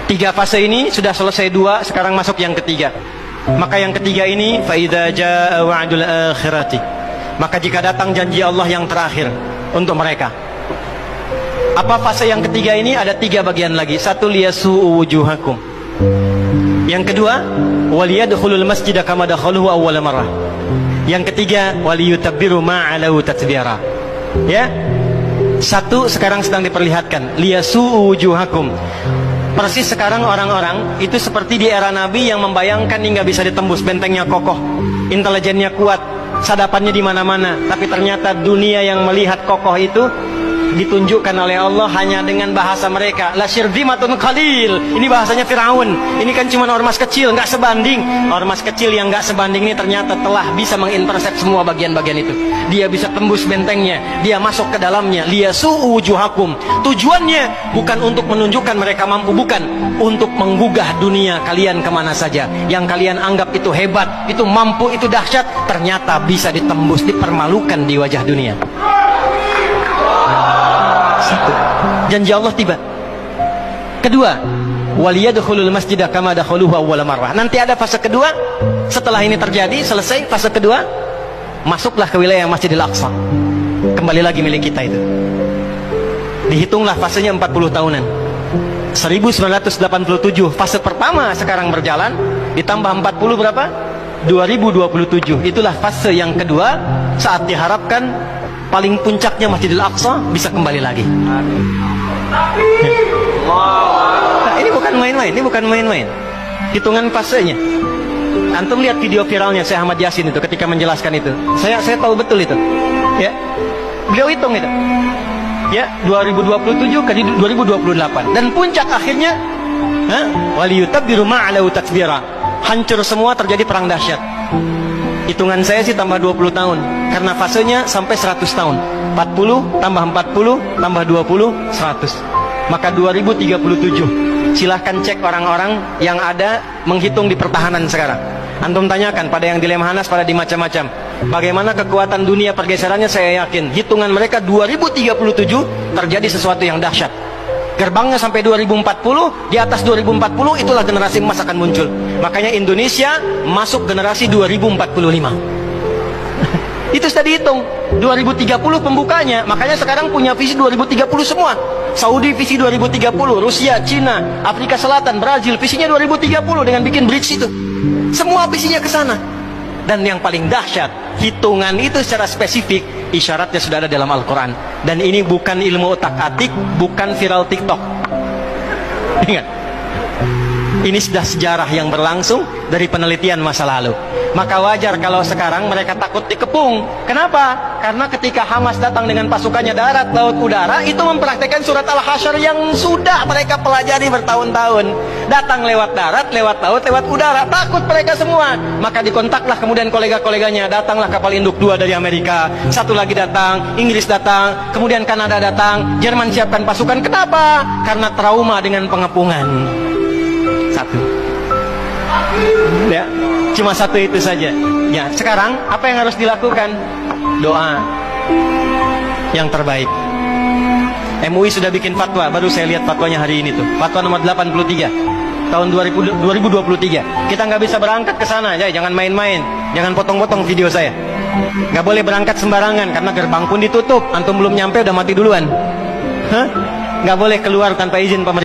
Tiga fase ini sudah selesai dua, sekarang masuk yang ketiga. Maka yang ketiga ini, fa idza jaa wa'dul akhirati, maka jika datang janji Allah yang terakhir untuk mereka. Apa fase yang ketiga ini? Ada tiga bagian lagi. Satu, liyasu'u wujuhakum. Yang kedua, waliyadkhulul masjida kama dakhaluhu awwala marrah. Yang ketiga, waliyutabbiru ma'alahu tatbira. Ya. Satu sekarang sedang diperlihatkan, liyasu'u wujuhakum. Persis sekarang orang-orang itu seperti di era Nabi yang membayangkan hingga bisa ditembus, bentengnya kokoh, intelijennya kuat, sadapannya di mana-mana. Tapi ternyata dunia yang melihat kokoh itu ditunjukkan oleh Allah hanya dengan bahasa mereka, la syirzimatun qalil. Ini bahasanya Firaun. Ini kan cuma ormas kecil, nggak sebanding. Ormas kecil yang nggak sebanding ini ternyata telah bisa mengintersep semua bagian-bagian itu. Dia bisa tembus bentengnya, dia masuk ke dalamnya. Liyasu'u wujuhakum. Tujuannya bukan untuk menunjukkan mereka mampu, bukan, untuk menggugah dunia kalian kemana saja. Yang kalian anggap itu hebat, itu mampu, itu dahsyat, ternyata bisa ditembus, dipermalukan di wajah dunia. Satu, janji Allah tiba. Kedua, waliyadkhulul masjida kama dakhaluhu awwala marrah. Nanti ada fase kedua. Setelah ini terjadi, selesai fase kedua, masuklah ke wilayah Masjidil Aqsa. Kembali lagi milik kita itu. Dihitunglah fasenya 40 tahunan. 1987 fase pertama sekarang berjalan, ditambah 40 berapa? 2027. Itulah fase yang kedua, saat diharapkan paling puncaknya Masjidil Aqsa bisa kembali lagi. Nah, ini bukan main-main, ini bukan main-main. Hitungan fasenya. Antum lihat video viralnya Syekh Ahmad Yasin itu ketika menjelaskan itu. Saya tahu betul itu. Ya. Beliau hitung itu. Ya, 2027 ke 2028 dan puncak akhirnya waliyutabbiru ma'alahu tatbira. Hancur semua, terjadi perang dahsyat. Hitungan saya sih tambah 20 tahun karena fasenya sampai 100 tahun. 40 tambah 40 tambah 20 100. Maka 2037. Silahkan cek orang-orang yang ada menghitung di pertahanan sekarang. Antum tanyakan pada yang di Lemhanas, pada di macam-macam. Bagaimana kekuatan dunia pergeserannya, saya yakin hitungan mereka 2037 terjadi sesuatu yang dahsyat. Gerbangnya sampai 2040, di atas 2040 itulah generasi emas akan muncul. Makanya Indonesia masuk generasi 2045. Itu sudah dihitung 2030 pembukanya. Makanya sekarang punya visi 2030 semua. Saudi visi 2030, Rusia, Cina, Afrika Selatan, Brazil visinya 2030 dengan bikin bridge itu. Semua visinya ke sana. Dan yang paling dahsyat, hitungan itu secara spesifik isyaratnya sudah ada dalam Al-Quran. Dan ini bukan ilmu otak-atik, bukan viral TikTok. Ingat, ini sudah sejarah yang berlangsung dari penelitian masa lalu. Maka wajar kalau sekarang mereka takut dikepung. Kenapa? Karena ketika Hamas datang dengan pasukannya darat, laut, udara, itu mempraktekkan surat Al-Hasyr yang sudah mereka pelajari bertahun-tahun. Datang lewat darat, lewat laut, lewat udara. Takut mereka semua. Maka dikontaklah kemudian kolega-koleganya. Datanglah kapal induk 2 dari Amerika. Satu lagi datang, Inggris datang, kemudian Kanada datang, Jerman siapkan pasukan. Kenapa? Karena trauma dengan pengepungan. Satu. Ya, cuma satu itu saja. Ya, sekarang apa yang harus dilakukan? Doa yang terbaik. MUI sudah bikin fatwa, baru saya lihat fatwanya hari ini tuh. Fatwa nomor 83 tahun 2023. Kita nggak bisa berangkat ke sana, jangan main-main, jangan potong-potong video saya. Nggak boleh berangkat sembarangan karena gerbang pun ditutup. Antum belum nyampe udah mati duluan. Nggak boleh keluar tanpa izin pemerintah.